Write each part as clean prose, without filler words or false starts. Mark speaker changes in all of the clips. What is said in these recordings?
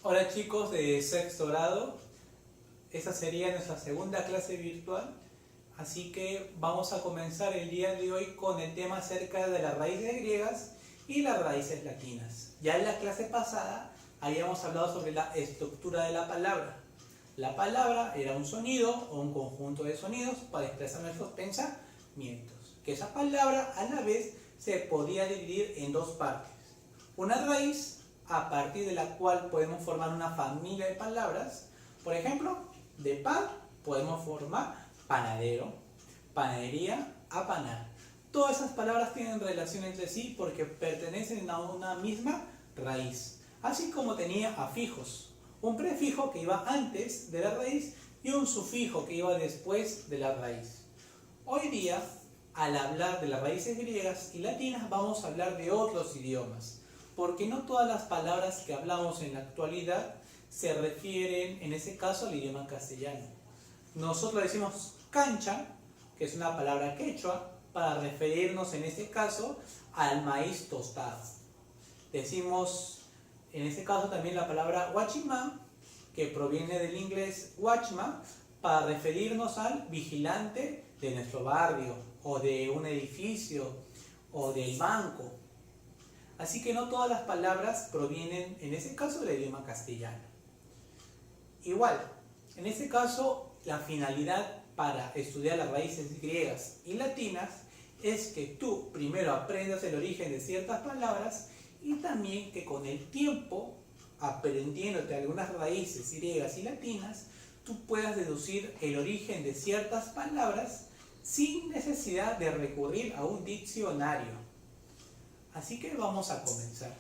Speaker 1: Hola chicos de sexto grado, esta sería nuestra segunda clase virtual, así que vamos a comenzar el día de hoy con el tema acerca de las raíces griegas y las raíces latinas. Ya en la clase pasada habíamos hablado sobre la estructura de la palabra. La palabra era un sonido o un conjunto de sonidos para expresar nuestros pensamientos, que esa palabra a la vez se podía dividir en dos partes. Una raíz a partir de la cual podemos formar una familia de palabras. Por ejemplo, de pan podemos formar panadero, panadería, apanar. Todas esas palabras tienen relación entre sí porque pertenecen a una misma raíz. Así como tenía afijos, un prefijo que iba antes de la raíz y un sufijo que iba después de la raíz. Hoy día, al hablar de las raíces griegas y latinas, vamos a hablar de otros idiomas, porque no todas las palabras que hablamos en la actualidad se refieren, en ese caso, al idioma castellano. Nosotros decimos cancha, que es una palabra quechua, para referirnos, en este caso, al maíz tostado. Decimos, en este caso, también la palabra watchman, que proviene del inglés watchman, para referirnos al vigilante de nuestro barrio, o de un edificio, o del banco. Así que no todas las palabras provienen, en ese caso, del idioma castellano. Igual, en este caso, la finalidad para estudiar las raíces griegas y latinas es que tú primero aprendas el origen de ciertas palabras y también que con el tiempo, aprendiéndote algunas raíces griegas y latinas, tú puedas deducir el origen de ciertas palabras sin necesidad de recurrir a un diccionario. Así que vamos a comenzar.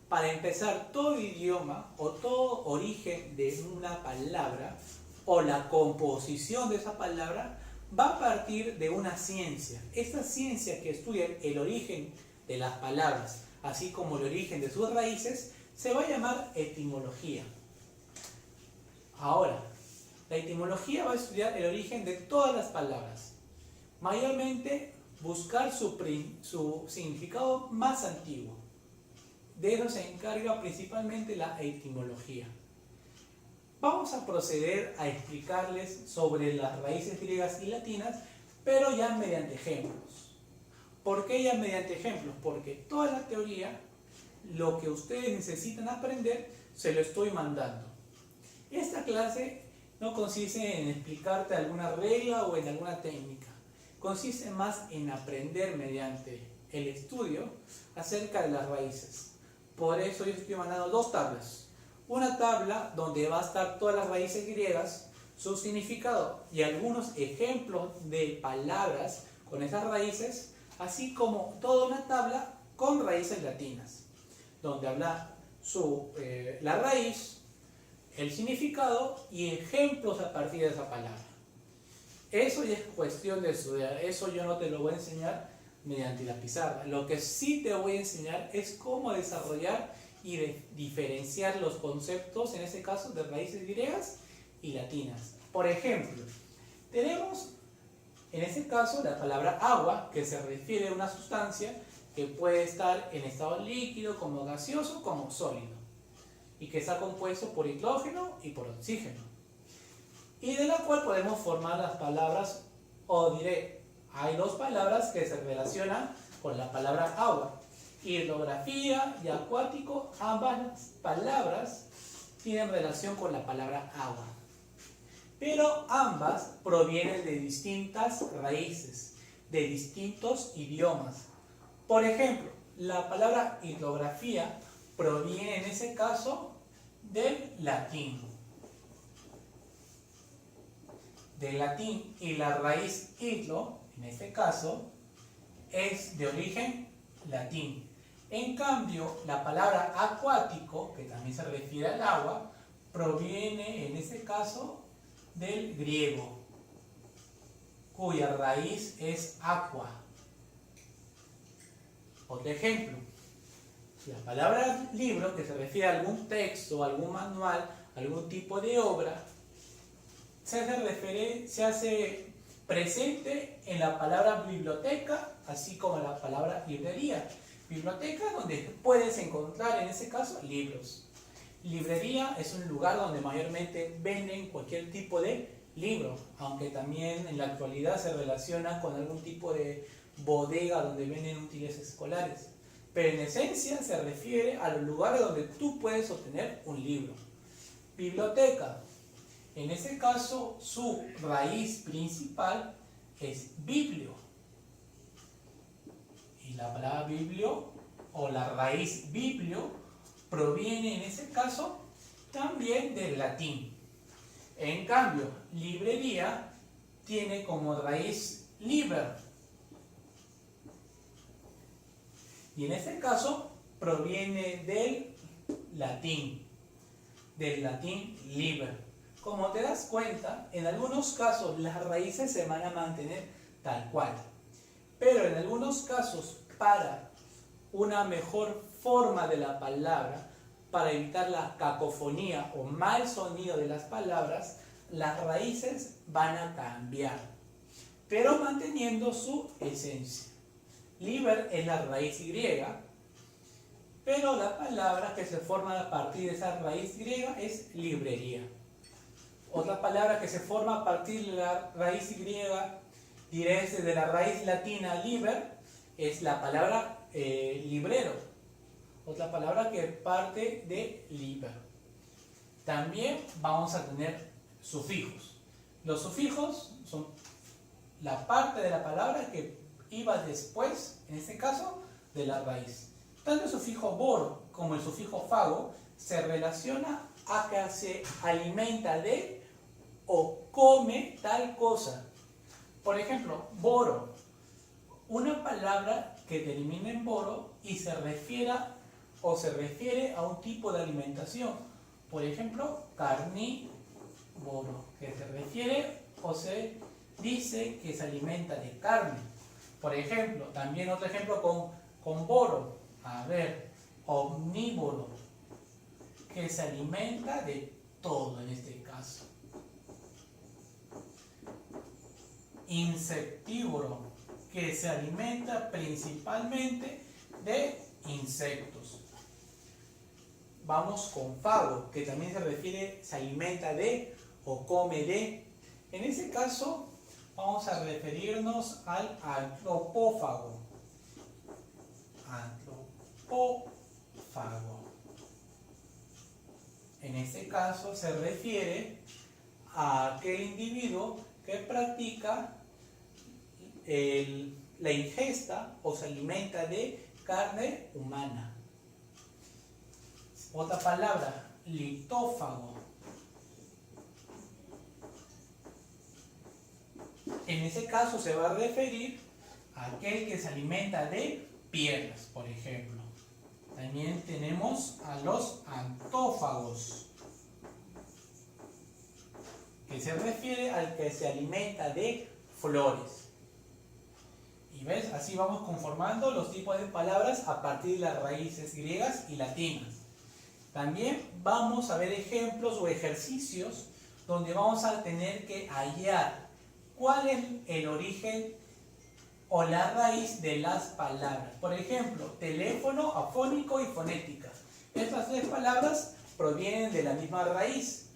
Speaker 1: Para empezar, todo idioma o todo origen de una palabra o la composición de esa palabra va a partir de una ciencia. Esta ciencia que estudia el origen de las palabras, así como el origen de sus raíces, se va a llamar etimología. Ahora, la etimología va a estudiar el origen de todas las palabras. Mayormente buscar su significado más antiguo. De eso se encarga principalmente la etimología. Vamos a proceder a explicarles sobre las raíces griegas y latinas, pero ya mediante ejemplos. ¿Por qué ya mediante ejemplos? Porque toda la teoría, lo que ustedes necesitan aprender, se lo estoy mandando. Esta clase no consiste en explicarte alguna regla o en alguna técnica. Consiste más en aprender mediante el estudio acerca de las raíces. Por eso yo estoy mandando dos tablas. Una tabla donde va a estar todas las raíces griegas, su significado y algunos ejemplos de palabras con esas raíces, así como toda una tabla con raíces latinas, donde habla la raíz, el significado y ejemplos a partir de esa palabra. Eso ya es cuestión de estudiar, eso yo no te lo voy a enseñar mediante la pizarra. Lo que sí te voy a enseñar es cómo desarrollar y diferenciar los conceptos, en este caso, de raíces griegas y latinas. Por ejemplo, tenemos, en este caso, la palabra agua, que se refiere a una sustancia que puede estar en estado líquido, como gaseoso, como sólido, y que está compuesto por hidrógeno y por oxígeno, y de la cual podemos formar las palabras, o diré, hay dos palabras que se relacionan con la palabra agua. Hidrografía y acuático, ambas palabras tienen relación con la palabra agua. Pero ambas provienen de distintas raíces, de distintos idiomas. Por ejemplo, la palabra hidrografía proviene en ese caso del latín. Y la raíz hidro, en este caso, es de origen latín. En cambio, la palabra acuático, que también se refiere al agua, proviene en este caso del griego, cuya raíz es aqua. Otro ejemplo, la palabra libro, que se refiere a algún texto, algún manual, algún tipo de obra, se hace presente en la palabra biblioteca, así como la palabra librería. Biblioteca, donde puedes encontrar, en ese caso, libros. Librería es un lugar donde mayormente venden cualquier tipo de libro, aunque también en la actualidad se relaciona con algún tipo de bodega donde venden útiles escolares. Pero en esencia se refiere a los lugares donde tú puedes obtener un libro. Biblioteca. En ese caso, su raíz principal es biblio. Y la palabra biblio o la raíz biblio proviene en ese caso también del latín. En cambio, librería tiene como raíz liber. Y en este caso proviene del latín liber. Como te das cuenta, en algunos casos las raíces se van a mantener tal cual. Pero en algunos casos, para una mejor forma de la palabra, para evitar la cacofonía o mal sonido de las palabras, las raíces van a cambiar, pero manteniendo su esencia. Liber es la raíz griega, pero la palabra que se forma a partir de esa raíz griega es librería. Otra palabra que se forma a partir de la raíz griega, diré de la raíz latina liber, es la palabra librero. Otra palabra que parte de liber. También vamos a tener sufijos. Los sufijos son la parte de la palabra que iba después, en este caso, de la raíz. Tanto el sufijo boro como el sufijo fago se relaciona a que se alimenta de o come tal cosa. Por ejemplo, boro, una palabra que termina en boro y se refiere a un tipo de alimentación. Por ejemplo, carnívoro, que se refiere o se dice que se alimenta de carne. Por ejemplo, también otro ejemplo con boro, omnívoro, que se alimenta de todo en este caso. Insectívoro, que se alimenta principalmente de insectos. Vamos con fago, que también se alimenta de o come de. En ese caso, vamos a referirnos al antropófago. En este caso se refiere a aquel individuo que practica la ingesta o se alimenta de carne humana. Otra palabra, litófago. En ese caso se va a referir a aquel que se alimenta de piedras, por ejemplo. También tenemos a los antófagos, que se refiere al que se alimenta de flores. Y ves, así vamos conformando los tipos de palabras a partir de las raíces griegas y latinas. También vamos a ver ejemplos o ejercicios donde vamos a tener que hallar cuál es el origen o la raíz de las palabras. Por ejemplo, teléfono, afónico y fonética. Estas tres palabras provienen de la misma raíz.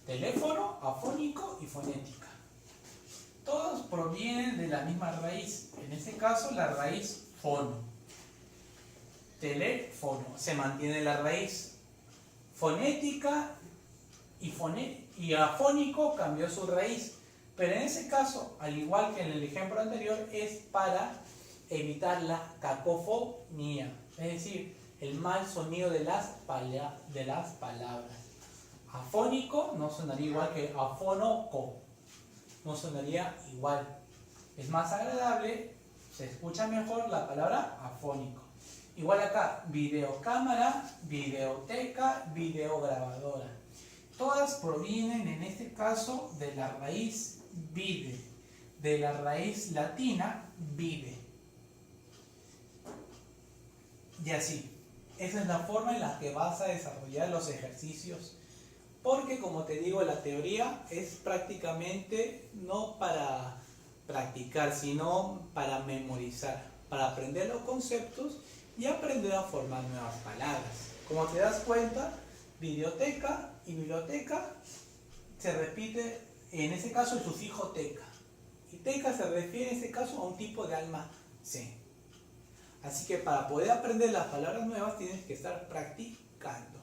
Speaker 1: Teléfono, afónico y fonética. Todos provienen de la misma raíz. En este caso, la raíz fono. Teléfono, se mantiene la raíz. Fonética y afónico cambió su raíz. Pero en ese caso, al igual que en el ejemplo anterior, es para evitar la cacofonía, es decir, el mal sonido de las palabras. Afónico no sonaría igual que afónoco, no sonaría igual. Es más agradable, se escucha mejor la palabra afónico. Igual acá, videocámara, videoteca, videograbadora. Todas provienen en este caso de la raíz vide, de la raíz latina vide. Y así, esa es la forma en la que vas a desarrollar los ejercicios, porque como te digo, la teoría es prácticamente no para practicar, sino para memorizar, para aprender los conceptos y aprender a formar nuevas palabras. Como te das cuenta, Videoteca y biblioteca se repite en ese caso el sufijo teca. Y teca se refiere en ese caso a un tipo de almacén. Así que para poder aprender las palabras nuevas tienes que estar practicando.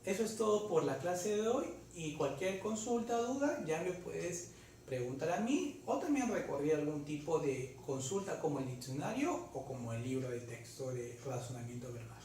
Speaker 1: Eso es todo por la clase de hoy y cualquier consulta o duda ya me puedes preguntar a mí o también recurrir a algún tipo de consulta como el diccionario o como el libro de texto de razonamiento verbal.